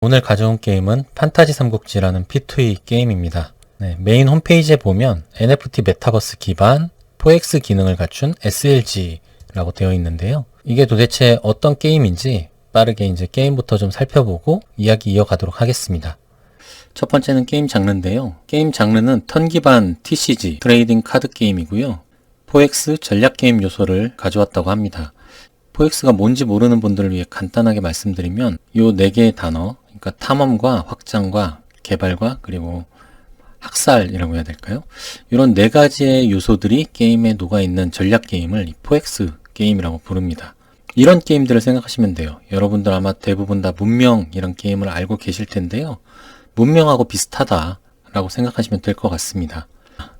오늘 가져온 게임은 판타지 삼국지라는 P2E 게임입니다. 메인 홈페이지에 보면 NFT 메타버스 기반 4X 기능을 갖춘 SLG라고 되어 있는데요. 이게 도대체 어떤 게임인지 빠르게 이제 게임부터 좀 살펴보고 이야기 이어가도록 하겠습니다. 첫 번째는 게임 장르인데요. 게임 장르는 턴 기반 TCG 트레이딩 카드 게임이고요. 4X 전략 게임 요소를 가져왔다고 합니다. 4X가 뭔지 모르는 분들을 위해 간단하게 말씀드리면 이 4개의 단어, 그러니까 탐험과 확장과 개발과 그리고 학살이라고 해야 될까요? 이런 4가지의 요소들이 게임에 녹아있는 전략 게임을 4X 게임이라고 부릅니다. 이런 게임들을 생각하시면 돼요. 여러분들 아마 대부분 다 문명 이런 게임을 알고 계실 텐데요. 문명하고 비슷하다라고 생각하시면 될 것 같습니다.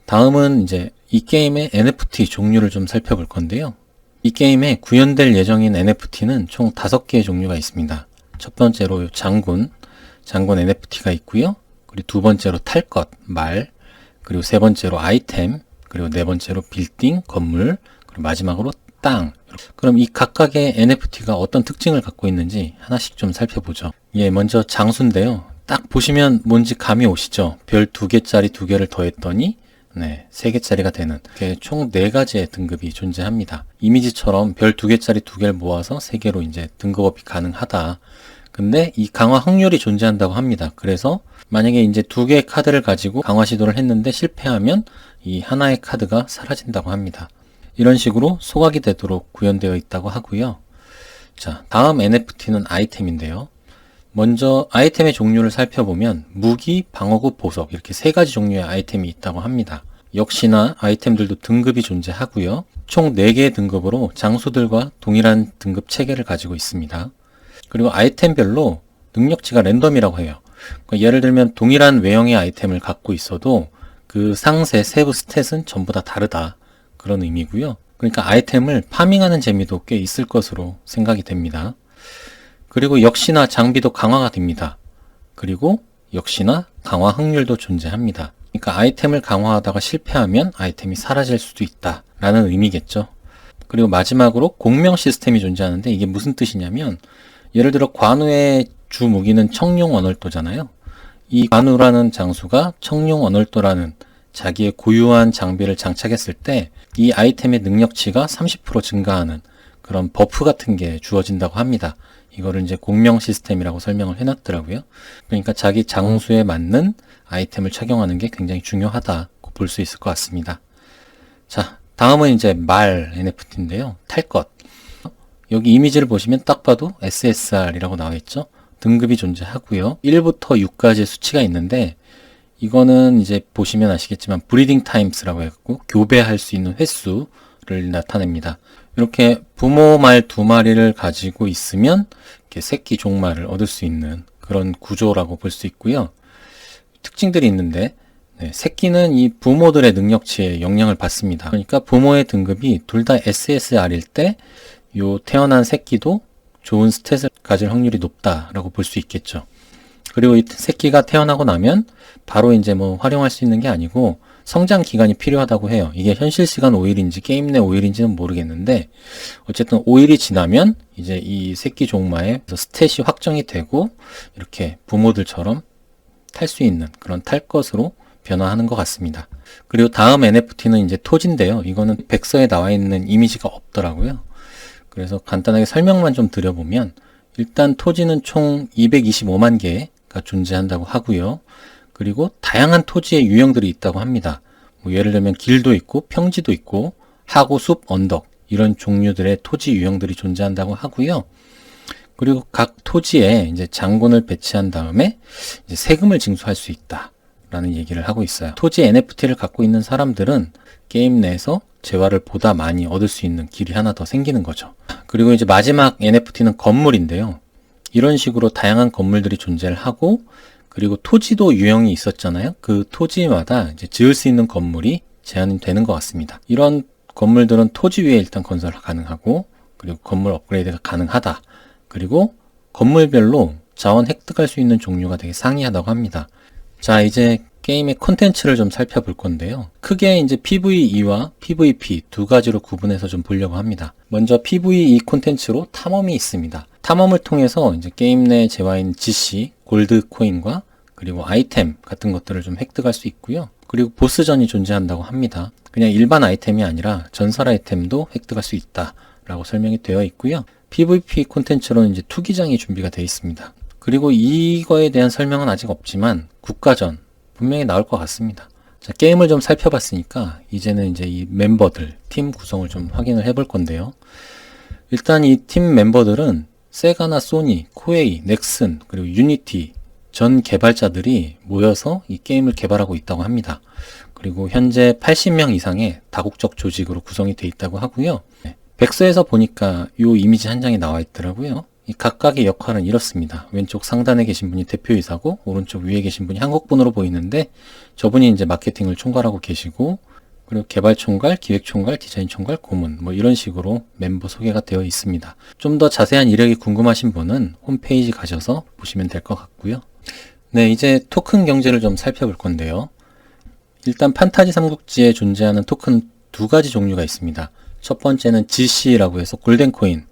다음은 이제 이 게임의 NFT 종류를 좀 살펴볼 건데요. 이 게임에 구현될 예정인 NFT는 총 5개의 종류가 있습니다. 첫 번째로 장군 NFT가 있고요. 그리고 두 번째로 탈 것, 말, 그리고 세 번째로 아이템, 그리고 네 번째로 빌딩, 건물, 그리고 마지막으로 땅. 그럼 이 각각의 NFT가 어떤 특징을 갖고 있는지 하나씩 좀 살펴보죠. 먼저 장수인데요. 딱 보시면 뭔지 감이 오시죠? 별 2개짜리 2개를 더했더니 3개짜리가 되는 총 4가지의 등급이 존재합니다. 이미지처럼 별 2개짜리 2개를 모아서 3개로 이제 등급업이 가능하다. 근데 이 강화 확률이 존재한다고 합니다. 그래서 만약에 이제 2개의 카드를 가지고 강화 시도를 했는데 실패하면 이 하나의 카드가 사라진다고 합니다. 이런 식으로 소각이 되도록 구현되어 있다고 하고요. 자, 다음 NFT는 아이템인데요. 먼저 아이템의 종류를 살펴보면 무기, 방어구, 보석 이렇게 3가지 종류의 아이템이 있다고 합니다. 역시나 아이템들도 등급이 존재하고요. 총 4개의 등급으로 장수들과 동일한 등급 체계를 가지고 있습니다. 그리고 아이템별로 능력치가 랜덤이라고 해요. 그러니까 예를 들면 동일한 외형의 아이템을 갖고 있어도 그 상세 세부 스탯은 전부 다 다르다. 그런 의미고요. 그러니까 아이템을 파밍하는 재미도 꽤 있을 것으로 생각이 됩니다. 그리고 역시나 장비도 강화가 됩니다. 그리고 역시나 강화 확률도 존재합니다. 그러니까 아이템을 강화하다가 실패하면 아이템이 사라질 수도 있다 라는 의미겠죠. 그리고 마지막으로 공명 시스템이 존재하는데 이게 무슨 뜻이냐면 예를 들어 관우의 주 무기는 청룡 언월도잖아요. 이 관우라는 장수가 청룡 언월도라는 자기의 고유한 장비를 장착했을 때 이 아이템의 능력치가 30% 증가하는 그런 버프 같은 게 주어진다고 합니다. 이거를 이제 공명 시스템이라고 설명을 해놨더라고요. 그러니까 자기 장수에 맞는 아이템을 착용하는 게 굉장히 중요하다고 볼 수 있을 것 같습니다. 자, 다음은 이제 말 NFT인데요. 탈 것. 여기 이미지를 보시면 딱 봐도 SSR이라고 나와 있죠. 등급이 존재하고요. 1부터 6까지의 수치가 있는데 이거는 이제 보시면 아시겠지만 브리딩 타임스라고 해갖고 교배할 수 있는 횟수를 나타냅니다. 이렇게 부모 말 2마리를 가지고 있으면 이렇게 새끼 종말을 얻을 수 있는 그런 구조라고 볼 수 있고요. 특징들이 있는데 새끼는 이 부모들의 능력치에 영향을 받습니다. 그러니까 부모의 등급이 둘 다 SSR일 때 요 태어난 새끼도 좋은 스탯을 가질 확률이 높다라고 볼 수 있겠죠. 그리고 이 새끼가 태어나고 나면 바로 이제 뭐 활용할 수 있는 게 아니고 성장 기간이 필요하다고 해요. 이게 현실 시간 5일인지 게임 내 5일인지는 모르겠는데 어쨌든 5일이 지나면 이제 이 새끼 종마의 스탯이 확정이 되고 이렇게 부모들처럼 탈 수 있는 그런 탈 것으로 변화하는 것 같습니다. 그리고 다음 NFT는 이제 토지인데요. 이거는 백서에 나와 있는 이미지가 없더라고요. 그래서 간단하게 설명만 좀 드려보면 일단 토지는 총 225만 개가 존재한다고 하고요. 그리고 다양한 토지의 유형들이 있다고 합니다. 뭐 예를 들면 길도 있고 평지도 있고 하고 숲, 언덕 이런 종류들의 토지 유형들이 존재한다고 하고요. 그리고 각 토지에 이제 장군을 배치한 다음에 이제 세금을 징수할 수 있다라는 얘기를 하고 있어요. 토지 NFT를 갖고 있는 사람들은 게임 내에서 재화를 보다 많이 얻을 수 있는 길이 하나 더 생기는 거죠. 그리고 이제 마지막 NFT는 건물인데요. 이런 식으로 다양한 건물들이 존재를 하고 그리고 토지도 유형이 있었잖아요. 그 토지마다 이제 지을 수 있는 건물이 제한이 되는 것 같습니다. 이런 건물들은 토지 위에 일단 건설 가능하고 그리고 건물 업그레이드가 가능하다. 그리고 건물별로 자원 획득할 수 있는 종류가 되게 상이하다고 합니다. 자, 이제 게임의 콘텐츠를 좀 살펴볼 건데요. 크게 이제 PVE와 PVP 2가지로 구분해서 좀 보려고 합니다. 먼저 PVE 콘텐츠로 탐험이 있습니다. 탐험을 통해서 이제 게임 내 재화인 지시, 골드 코인과 그리고 아이템 같은 것들을 좀 획득할 수 있고요. 그리고 보스전이 존재한다고 합니다. 그냥 일반 아이템이 아니라 전설 아이템도 획득할 수 있다라고 설명이 되어 있고요. PVP 콘텐츠로는 이제 투기장이 준비가 되어 있습니다. 그리고 이거에 대한 설명은 아직 없지만 국가전 분명히 나올 것 같습니다. 자, 게임을 좀 살펴봤으니까 이제는 이제 이 멤버들, 팀 구성을 좀 확인을 해볼 건데요. 일단 이 팀 멤버들은 세가나 소니, 코에이, 넥슨, 그리고 유니티 전 개발자들이 모여서 이 게임을 개발하고 있다고 합니다. 그리고 현재 80명 이상의 다국적 조직으로 구성이 되어 있다고 하고요. 백서에서 보니까 이 이미지 한 장이 나와 있더라고요. 이 각각의 역할은 이렇습니다. 왼쪽 상단에 계신 분이 대표이사고 오른쪽 위에 계신 분이 한국분으로 보이는데 저분이 이제 마케팅을 총괄하고 계시고 그리고 개발총괄, 기획총괄, 디자인총괄, 고문 뭐 이런 식으로 멤버 소개가 되어 있습니다. 좀 더 자세한 이력이 궁금하신 분은 홈페이지 가셔서 보시면 될 것 같고요. 네, 이제 토큰 경제를 좀 살펴볼 건데요. 일단 판타지 삼국지에 존재하는 토큰 두 가지 종류가 있습니다. 첫 번째는 GC라고 해서 골든코인.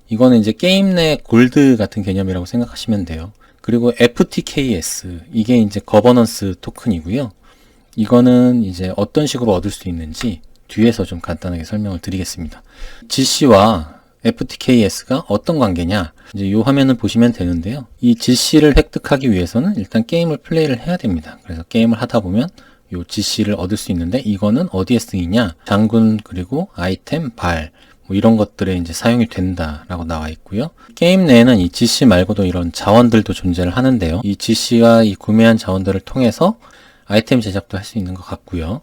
이거는 이제 게임 내 골드 같은 개념이라고 생각하시면 돼요. 그리고 FTKS. 이게 이제 거버넌스 토큰이고요. 이거는 이제 어떤 식으로 얻을 수 있는지 뒤에서 좀 간단하게 설명을 드리겠습니다. GC와 FTKS가 어떤 관계냐? 이제 이 화면을 보시면 되는데요. 이 GC를 획득하기 위해서는 일단 게임을 플레이를 해야 됩니다. 그래서 게임을 하다 보면 이 GC를 얻을 수 있는데 이거는 어디에 쓰이냐? 장군 그리고 아이템, 발 뭐 이런 것들에 이제 사용이 된다라고 나와 있고요. 게임 내에는 이 GC 말고도 이런 자원들도 존재를 하는데요. 이 GC가 이 구매한 자원들을 통해서 아이템 제작도 할 수 있는 것 같고요.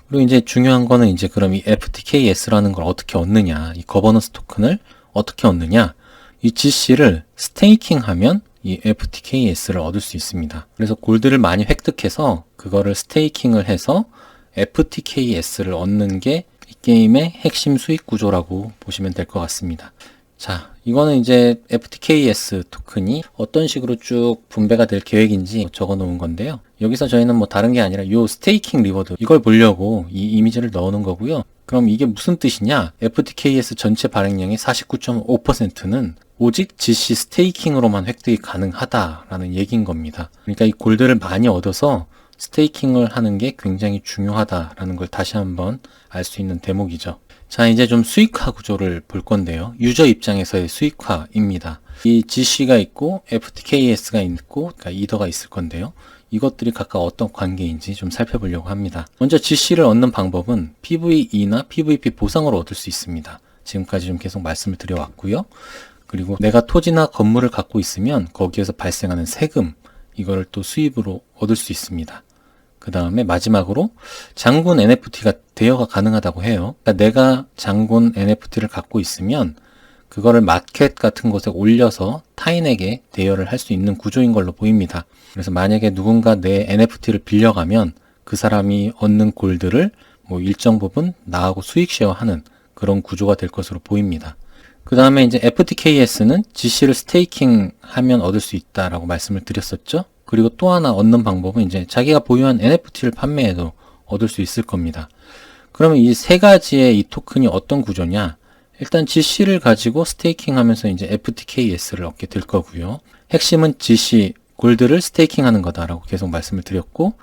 그리고 이제 중요한 거는 이제 그럼 이 FTKS라는 걸 어떻게 얻느냐, 이 거버넌스 토큰을 어떻게 얻느냐, 이 GC를 스테이킹 하면 이 FTKS를 얻을 수 있습니다. 그래서 골드를 많이 획득해서 그거를 스테이킹을 해서 FTKS를 얻는 게 이 게임의 핵심 수익 구조라고 보시면 될 것 같습니다. 자, 이거는 이제 FTKS 토큰이 어떤 식으로 쭉 분배가 될 계획인지 적어 놓은 건데요. 여기서 저희는 뭐 다른 게 아니라 요 스테이킹 리워드 이걸 보려고 이 이미지를 넣어 놓은 거고요. 그럼 이게 무슨 뜻이냐? FTKS 전체 발행량의 49.5%는 오직 GC 스테이킹으로만 획득이 가능하다라는 얘기인 겁니다. 그러니까 이 골드를 많이 얻어서 스테이킹을 하는 게 굉장히 중요하다라는 걸 다시 한번 알 수 있는 대목이죠. 자, 이제 좀 수익화 구조를 볼 건데요. 유저 입장에서의 수익화입니다. 이 GC가 있고 FTKS가 있고 그러니까 이더가 있을 건데요. 이것들이 각각 어떤 관계인지 좀 살펴보려고 합니다. 먼저 GC를 얻는 방법은 PVE나 PVP 보상으로 얻을 수 있습니다. 지금까지 좀 계속 말씀을 드려왔고요. 그리고 내가 토지나 건물을 갖고 있으면 거기에서 발생하는 세금 이거를 또 수입으로 얻을 수 있습니다. 그 다음에 마지막으로 장군 NFT가 대여가 가능하다고 해요. 그러니까 내가 장군 NFT를 갖고 있으면 그거를 마켓 같은 곳에 올려서 타인에게 대여를 할 수 있는 구조인 걸로 보입니다. 그래서 만약에 누군가 내 NFT를 빌려가면 그 사람이 얻는 골드를 뭐 일정 부분 나하고 수익 쉐어하는 그런 구조가 될 것으로 보입니다. 그 다음에 이제 FTKS는 GC를 스테이킹하면 얻을 수 있다라고 말씀을 드렸었죠. 그리고 또 하나 얻는 방법은 이제 자기가 보유한 NFT를 판매해도 얻을 수 있을 겁니다. 그러면 이 세 가지의 이 토큰이 어떤 구조냐? 일단 GC를 가지고 스테이킹 하면서 이제 FTKS를 얻게 될 거고요. 핵심은 GC, 골드를 스테이킹 하는 거다라고 계속 말씀을 드렸고,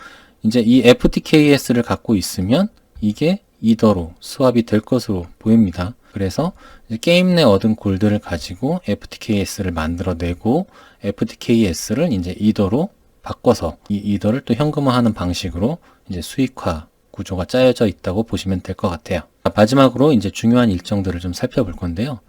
이제 이 FTKS를 갖고 있으면 이게 이더로 스왑이 될 것으로 보입니다. 그래서 이제 게임 내 얻은 골드를 가지고 FTKS를 만들어내고 FTKS를 이제 이더로 바꿔서 이 이더를 또 현금화하는 방식으로 이제 수익화 구조가 짜여져 있다고 보시면 될 것 같아요. 마지막으로 이제 중요한 일정들을 좀 살펴볼 건데요.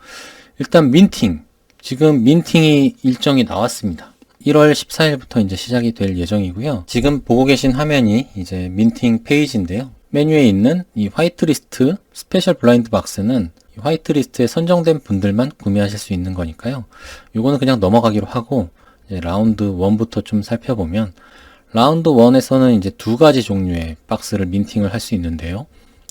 일단 민팅. 지금 민팅이 일정이 나왔습니다. 1월 14일부터 이제 시작이 될 예정이고요. 지금 보고 계신 화면이 이제 민팅 페이지인데요. 메뉴에 있는 이 화이트리스트 스페셜 블라인드 박스는 이 화이트리스트에 선정된 분들만 구매하실 수 있는 거니까요. 요거는 그냥 넘어가기로 하고 이제 라운드 1부터 좀 살펴보면 라운드 1에서는 이제 두 가지 종류의 박스를 민팅을 할 수 있는데요.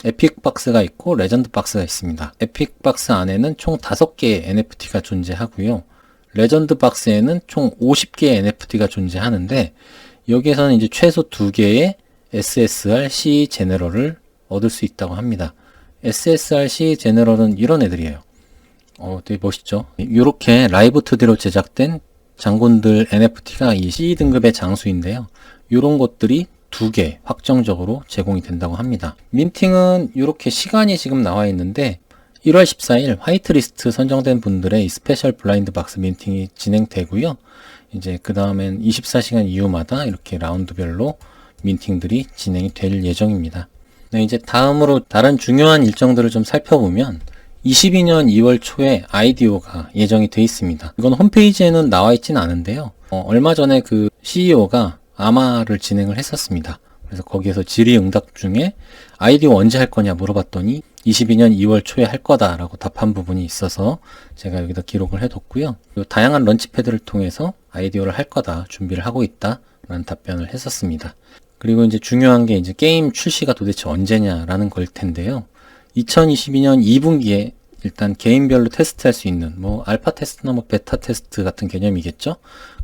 에픽 박스가 있고 레전드 박스가 있습니다. 에픽 박스 안에는 총 5개의 NFT가 존재하고요. 레전드 박스에는 총 50개의 NFT가 존재하는데 여기에서는 이제 최소 2개의 SSR CE 제너럴을 얻을 수 있다고 합니다. SSR CE 제너럴은 이런 애들이에요. 되게 멋있죠? 이렇게 라이브 2D로 제작된 장군들 NFT가 이 C 등급의 장수인데요. 이런 것들이 2개 확정적으로 제공이 된다고 합니다. 민팅은 이렇게 시간이 지금 나와 있는데 1월 14일 화이트리스트 선정된 분들의 이 스페셜 블라인드 박스 민팅이 진행되고요. 이제 그 다음엔 24시간 이후마다 이렇게 라운드별로 민팅들이 진행이 될 예정입니다. 네, 이제 다음으로 다른 중요한 일정들을 좀 살펴보면 22년 2월 초에 IDO가 예정이 되어 있습니다. 이건 홈페이지에는 나와 있진 않은데요. 얼마 전에 그 CEO가 아마를 진행을 했었습니다. 그래서 거기에서 질의응답 중에 IDO 언제 할 거냐 물어봤더니 22년 2월 초에 할 거다라고 답한 부분이 있어서 제가 여기다 기록을 해뒀고요. 다양한 런치패드를 통해서 IDO를 할 거다, 준비를 하고 있다라는 답변을 했었습니다. 그리고 이제 중요한 게 이제 게임 출시가 도대체 언제냐라는 걸 텐데요. 2022년 2분기에 일단 개인별로 테스트할 수 있는 뭐 알파 테스트나 뭐 베타 테스트 같은 개념이겠죠.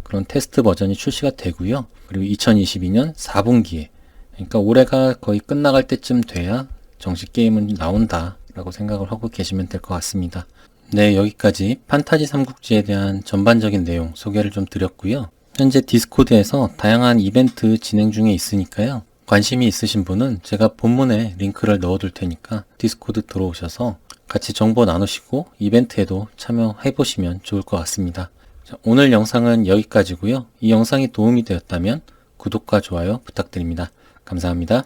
그런 테스트 버전이 출시가 되고요. 그리고 2022년 4분기에 그러니까 올해가 거의 끝나갈 때쯤 돼야 정식 게임은 나온다라고 생각을 하고 계시면 될 것 같습니다. 네, 여기까지 판타지 삼국지에 대한 전반적인 내용 소개를 좀 드렸고요. 현재 디스코드에서 다양한 이벤트 진행 중에 있으니까요. 관심이 있으신 분은 제가 본문에 링크를 넣어둘 테니까 디스코드 들어오셔서 같이 정보 나누시고 이벤트에도 참여해 보시면 좋을 것 같습니다. 자, 오늘 영상은 여기까지고요. 이 영상이 도움이 되었다면 구독과 좋아요 부탁드립니다. 감사합니다.